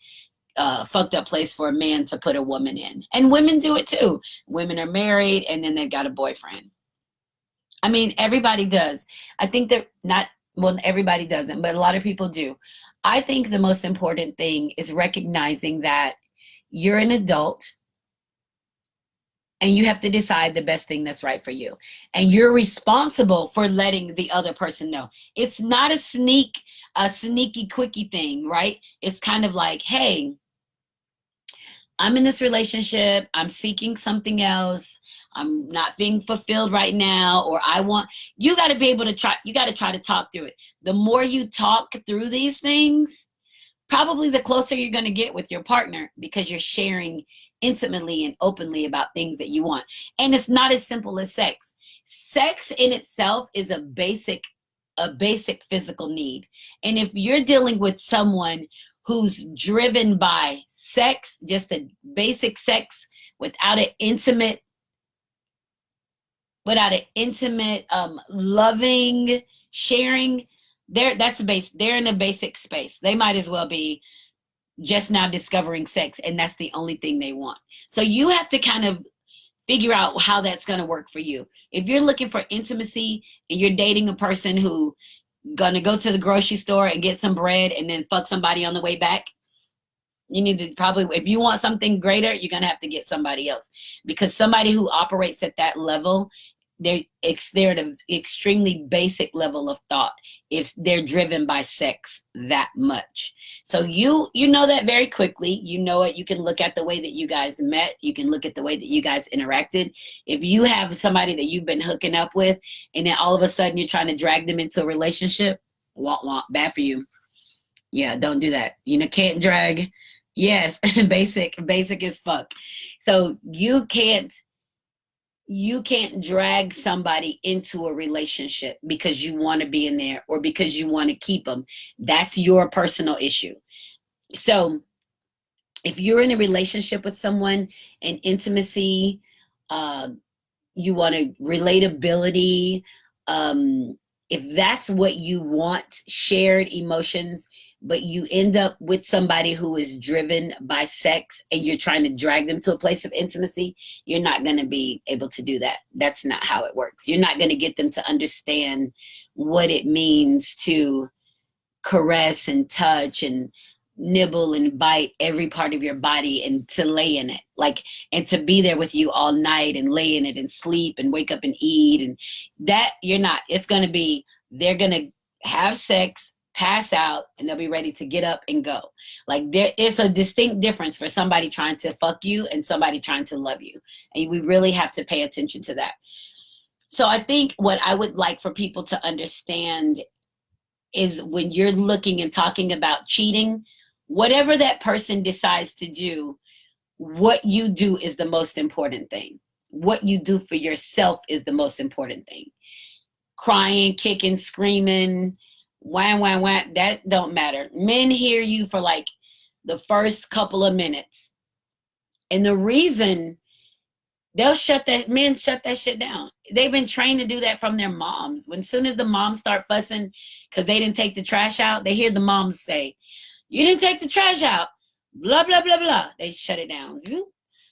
fucked up place for a man to put a woman in. And women do it too. Women are married and then they've got a boyfriend. I mean, everybody does. I think that everybody doesn't, but a lot of people do. I think the most important thing is recognizing that you're an adult and you have to decide the best thing that's right for you. And you're responsible for letting the other person know. It's not a sneaky quickie thing, right? It's kind of like, hey, I'm in this relationship. I'm seeking something else. I'm not being fulfilled right now, or you got to be able to try to talk through it. The more you talk through these things, probably the closer you're going to get with your partner, because you're sharing intimately and openly about things that you want. And it's not as simple as sex. Sex in itself is a basic physical need. And if you're dealing with someone who's driven by sex, just a basic sex without an intimate, loving, sharing, they're in a basic space. They might as well be just now discovering sex, and that's the only thing they want. So you have to kind of figure out how that's going to work for you. If you're looking for intimacy and you're dating a person who gonna go to the grocery store and get some bread and then fuck somebody on the way back, you need to probably, if you want something greater, you're gonna have to get somebody else, because somebody who operates at that level, they're at an extremely basic level of thought if they're driven by sex that much. So you know that very quickly. You know it. You can look at the way that you guys met. You can look at the way that you guys interacted. If you have somebody that you've been hooking up with and then all of a sudden you're trying to drag them into a relationship, wah, wah, bad for you. Yeah, don't do that. You know, can't drag. Yes, basic as fuck. So you can't drag somebody into a relationship because you want to be in there or because you want to keep them. That's your personal issue. So if you're in a relationship with someone and intimacy, you want a relatability, if that's what you want, shared emotions, but you end up with somebody who is driven by sex and you're trying to drag them to a place of intimacy, you're not going to be able to do that. That's not how it works. You're not going to get them to understand what it means to caress and touch and nibble and bite every part of your body and to lay in it, like, and to be there with you all night and lay in it and sleep and wake up and eat. And that, you're not. It's going to be, they're going to have sex, pass out, and they'll be ready to get up and go. Like, there is a distinct difference for somebody trying to fuck you and somebody trying to love you, and we really have to pay attention to that. So I think what I would like for people to understand is, when you're looking and talking about cheating, whatever that person decides to do, what you do is the most important thing. What you do for yourself is the most important thing. Crying, kicking, screaming, wham, wham, wham, that don't matter. Men hear you for like the first couple of minutes. And the reason men shut that shit down. They've been trained to do that from their moms. When soon as the moms start fussing because they didn't take the trash out, they hear the moms say, "You didn't take the trash out, blah, blah, blah, blah." They shut it down.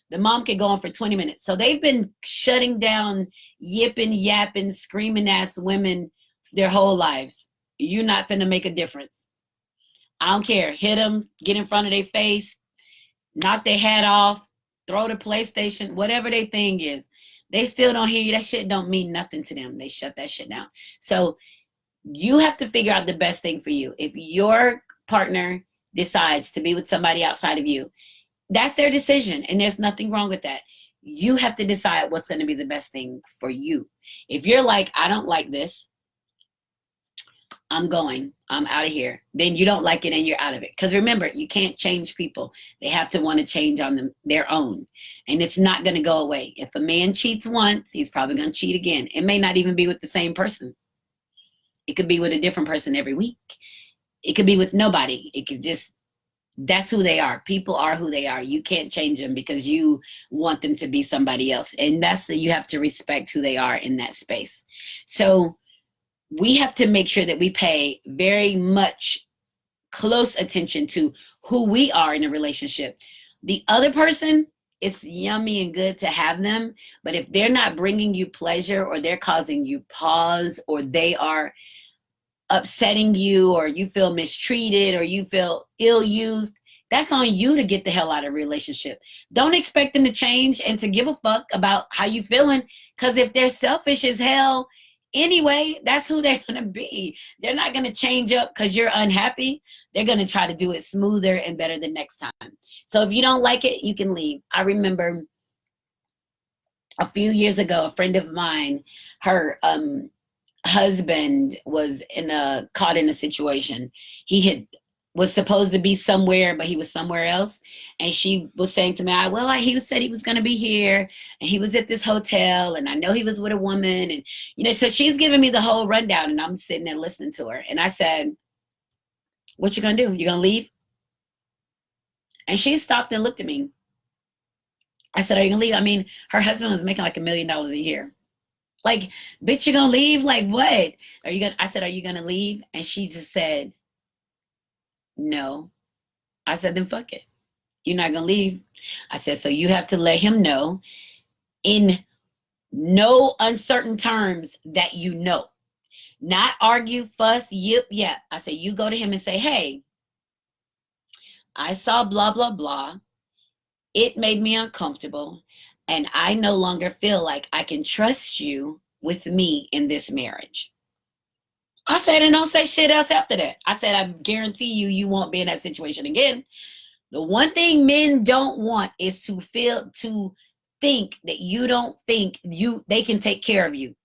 The mom can go on for 20 minutes. So they've been shutting down, yipping, yapping, screaming ass women their whole lives. You're not finna make a difference. I don't care. Hit them, get in front of their face, knock their hat off, throw the PlayStation, whatever their thing is. They still don't hear you. That shit don't mean nothing to them. They shut that shit down. So you have to figure out the best thing for you. If your partner decides to be with somebody outside of you, that's their decision, and there's nothing wrong with that. You have to decide what's going to be the best thing for you. If you're like, I don't like this, I'm out of here, then you don't like it and you're out of it. Because remember, you can't change people. They have to want to change on their own, and it's not going to go away. If a man cheats once, he's probably going to cheat again. It may not even be with the same person. It could be with a different person every week. It could be with nobody. It could just, that's who they are. People are who they are. You can't change them because you want them to be somebody else. And you have to respect who they are in that space. So we have to make sure that we pay very much close attention to who we are in a relationship. The other person, it's yummy and good to have them, but if they're not bringing you pleasure, or they're causing you pause, or they are upsetting you, or you feel mistreated, or you feel ill-used, that's on you to get the hell out of a relationship. Don't expect them to change and to give a fuck about how you feeling, because if they're selfish as hell anyway, that's who they're going to be. They're not going to change up because you're unhappy. They're going to try to do it smoother and better the next time. So if you don't like it, you can leave. I remember a few years ago, a friend of mine, her husband was caught in a situation. He was supposed to be somewhere, but he was somewhere else. And she was saying to me, he said he was going to be here, and he was at this hotel, and I know he was with a woman. And, so she's giving me the whole rundown, and I'm sitting there listening to her. And I said, "What you going to do? You going to leave?" And she stopped and looked at me. I said, "Are you going to leave?" I mean, her husband was making like $1 million a year. Like, "Bitch, you gonna leave? Like, what? I said, "Are you gonna leave?" And she just said, "No, I said, then fuck it. You're not going to leave. I said, so you have to let him know in no uncertain terms that you know. Not argue, fuss, yip, yap. I said, you go to him and say, hey, I saw blah, blah, blah. It made me uncomfortable. And I no longer feel like I can trust you with me in this marriage. I said, and don't say shit else after that. I said, I guarantee you, you won't be in that situation again. The one thing men don't want is to think that you don't think they can take care of you.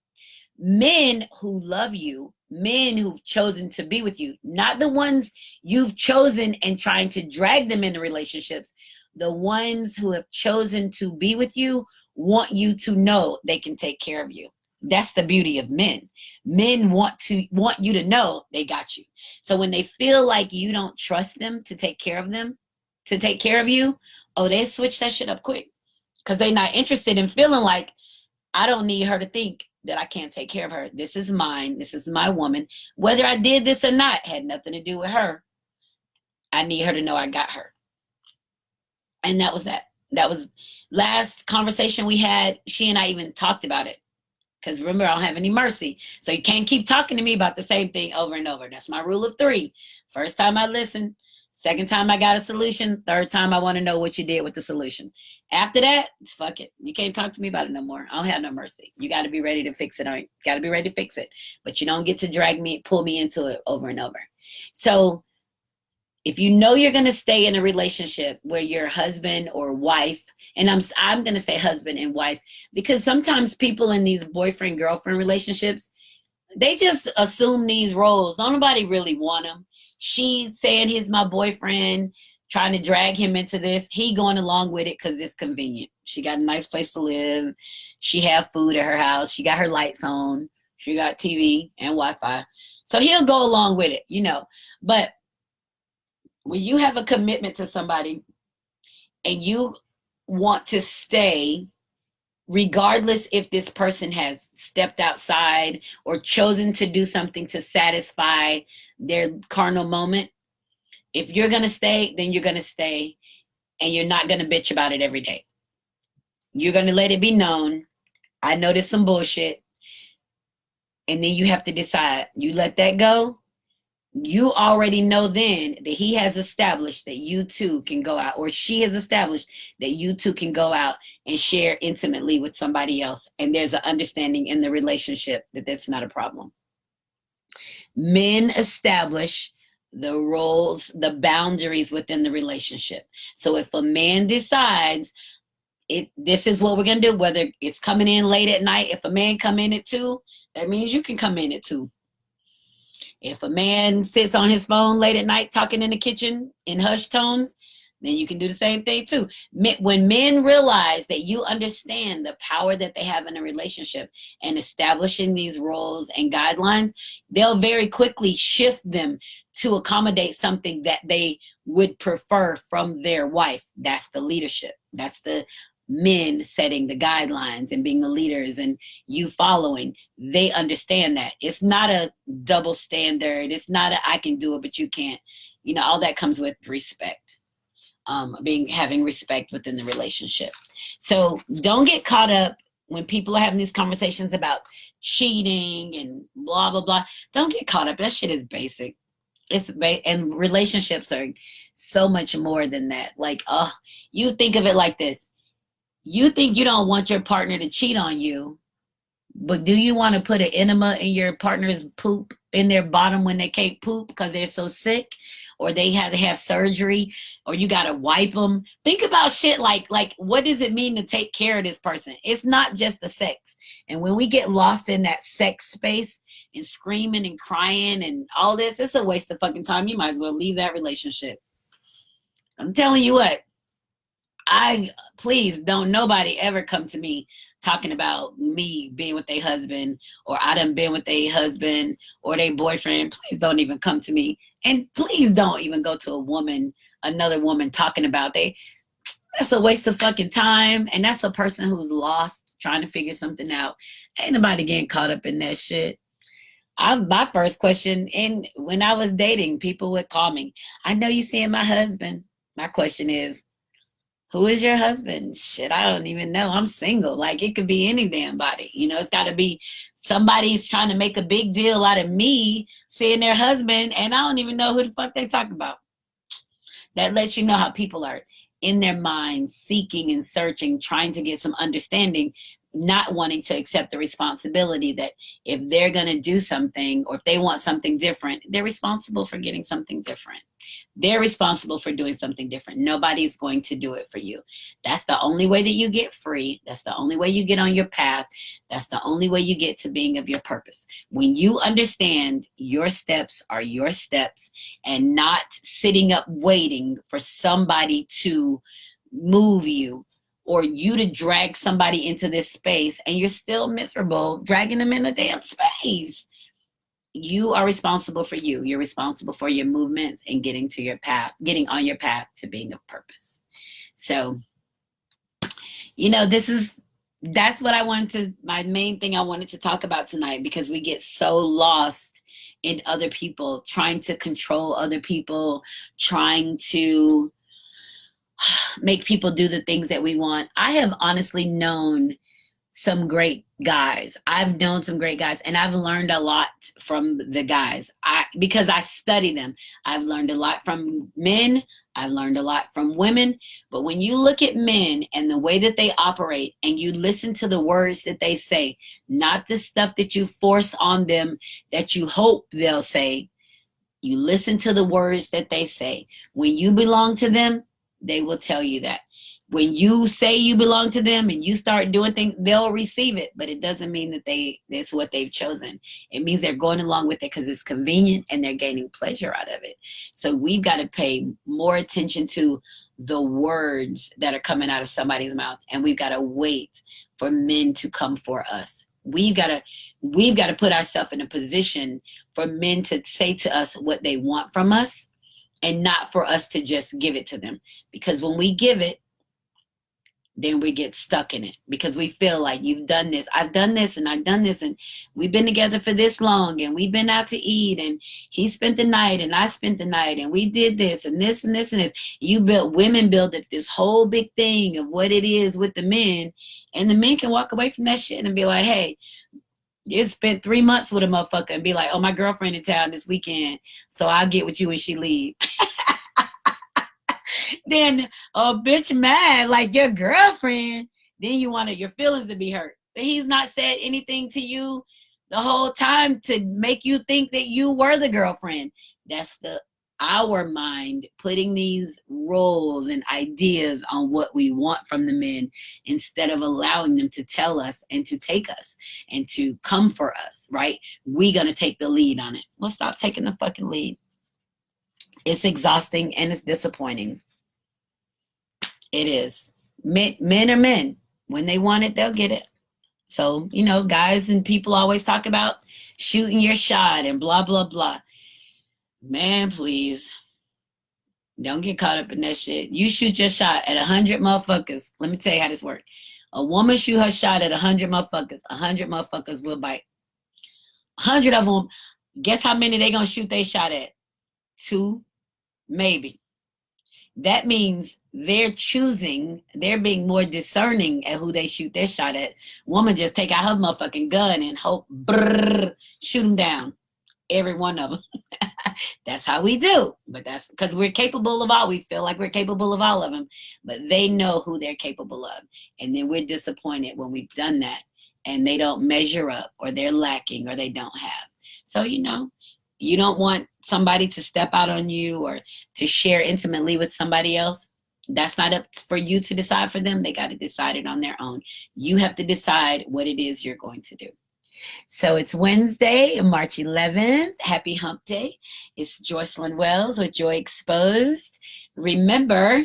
Men who love you, men who've chosen to be with you, not the ones you've chosen and trying to drag them into relationships. The ones who have chosen to be with you want you to know they can take care of you. That's the beauty of men. Men want you to know they got you. So when they feel like you don't trust them to take care of them, to take care of you, oh, they switch that shit up quick. Because they're not interested in feeling like, I don't need her to think that I can't take care of her. This is mine. This is my woman. Whether I did this or not had nothing to do with her. I need her to know I got her. And that was that. That was last conversation we had. She and I even talked about it. Because remember, I don't have any mercy. So you can't keep talking to me about the same thing over and over. That's my rule of 3. First time I listen. Second time I got a solution. Third time I want to know what you did with the solution. After that, fuck it. You can't talk to me about it no more. I don't have no mercy. You got to be ready to fix it. You got to be ready to fix it. But you don't get to pull me into it over and over. So if you know you're going to stay in a relationship where your husband or wife, and I'm going to say husband and wife, because sometimes people in these boyfriend-girlfriend relationships, they just assume these roles. Don't nobody really want them. She's saying he's my boyfriend, trying to drag him into this. He going along with it because it's convenient. She got a nice place to live. She have food at her house. She got her lights on. She got TV and Wi-Fi. So he'll go along with it, But when you have a commitment to somebody and you want to stay, regardless if this person has stepped outside or chosen to do something to satisfy their carnal moment, if you're going to stay, then you're going to stay, and you're not going to bitch about it every day. You're going to let it be known, I know there's some bullshit, and then you have to decide. You let that go. You already know then that he has established that you two can go out, or she has established that you two can go out and share intimately with somebody else. And there's an understanding in the relationship that that's not a problem. Men establish the roles, the boundaries within the relationship. So if a man decides this is what we're going to do, whether it's coming in late at night, if a man come in at 2, that means you can come in at 2. If a man sits on his phone late at night talking in the kitchen in hushed tones, then you can do the same thing too. When men realize that you understand the power that they have in a relationship and establishing these roles and guidelines, they'll very quickly shift them to accommodate something that they would prefer from their wife. That's the leadership. That's the men setting the guidelines and being the leaders and you following. They understand that. It's not a double standard. It's not I can do it, but you can't. All that comes with respect. Having respect within the relationship. So don't get caught up when people are having these conversations about cheating and blah, blah, blah. Don't get caught up. That shit is basic. And relationships are so much more than that. Like, you think of it like this. You think you don't want your partner to cheat on you, but do you want to put an enema in your partner's poop in their bottom when they can't poop because they're so sick, or they had to have surgery, or you got to wipe them? Think about shit like what does it mean to take care of this person? It's not just the sex. And when we get lost in that sex space and screaming and crying and all this, it's a waste of fucking time. You might as well leave that relationship. I'm telling you what. Please don't nobody ever come to me talking about me being with their husband, or I done been with their husband or their boyfriend. Please don't even come to me. And please don't even go to another woman talking about that's a waste of fucking time. And that's a person who's lost, trying to figure something out. Ain't nobody getting caught up in that shit. My first question, and when I was dating, people would call me, I know you seeing my husband. My question is, who is your husband? Shit, I don't even know. I'm single. Like, it could be any damn body. You know, it's got to be somebody's trying to make a big deal out of me seeing their husband, and I don't even know who the fuck they talk about. That lets you know how people are in their minds seeking and searching, trying to get some understanding, not wanting to accept the responsibility that if they're going to do something or if they want something different, they're responsible for getting something different. They're responsible for doing something different. Nobody's going to do it for you. That's the only way that you get free. That's the only way you get on your path. That's the only way you get to being of your purpose. When you understand your steps are your steps and not sitting up waiting for somebody to move you or you to drag somebody into this space and you're still miserable dragging them in the damn space. You are responsible for you. You're responsible for your movements and getting to your path, getting on your path to being of purpose. So, you know, that's what I wanted to, my main thing I wanted to talk about tonight, because we get so lost in other people, trying to control other people, trying to make people do the things that we want. I have honestly known some great guys. I've known some great guys, and I've learned a lot from the guys. Because I study them. I've learned a lot from men. I've learned a lot from women. But when you look at men and the way that they operate, and you listen to the words that they say, not the stuff that you force on them that you hope they'll say, you listen to the words that they say. When you belong to them, they will tell you that. When you say you belong to them and you start doing things, they'll receive it, but it doesn't mean that that's what they've chosen. It means they're going along with it because it's convenient and they're gaining pleasure out of it. So we've got to pay more attention to the words that are coming out of somebody's mouth, and we've got to wait for men to come for us. We've got to put ourselves in a position for men to say to us what they want from us, and not for us to just give it to them. Because when we give it, then we get stuck in it because we feel like you've done this. I've done this and I've done this, and we've been together for this long, and we've been out to eat, and he spent the night and I spent the night, and we did this and this and this and this. Women build up this whole big thing of what it is with the men, and the men can walk away from that shit and be like, hey, you spent 3 months with a motherfucker, and be like, oh, my girlfriend in town this weekend, so I'll get with you when she leave. Then a bitch mad like your girlfriend, then you want your feelings to be hurt. But he's not said anything to you the whole time to make you think that you were the girlfriend. That's our mind putting these roles and ideas on what we want from the men, instead of allowing them to tell us and to take us and to come for us, right? We gonna take the lead on it. Well, stop taking the fucking lead. It's exhausting and it's disappointing. It is. Men are men. When they want it, they'll get it. So, you know, guys and people always talk about shooting your shot and blah, blah, blah. Man, please. Don't get caught up in that shit. You shoot your shot at 100 motherfuckers. Let me tell you how this works. A woman shoot her shot at 100 motherfuckers. 100 motherfuckers will bite. 100 of them, guess how many they gonna shoot their shot at? 2, maybe. That means they're being more discerning at who they shoot their shot at. Woman just take out her motherfucking gun and hope, shoot them down. Every one of them. That's how we do. But that's because we're capable of all. We feel like we're capable of all of them. But they know who they're capable of. And then we're disappointed when we've done that and they don't measure up, or they're lacking, or they don't have. So, you know, you don't want somebody to step out on you or to share intimately with somebody else. That's not up for you to decide for them. They got to decide it on their own. You have to decide what it is you're going to do. So it's Wednesday, March 11th. Happy Hump Day. It's Joycelyn Wells with Joy Exposed. Remember,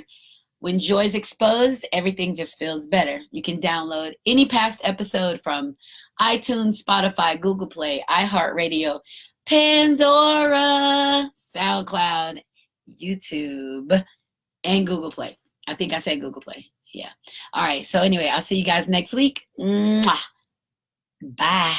when Joy's exposed, everything just feels better. You can download any past episode from iTunes, Spotify, Google Play, iHeartRadio, Pandora, SoundCloud, YouTube, and Google Play. I think I said Google Play. Yeah. All right. So anyway, I'll see you guys next week. Mwah. Bye.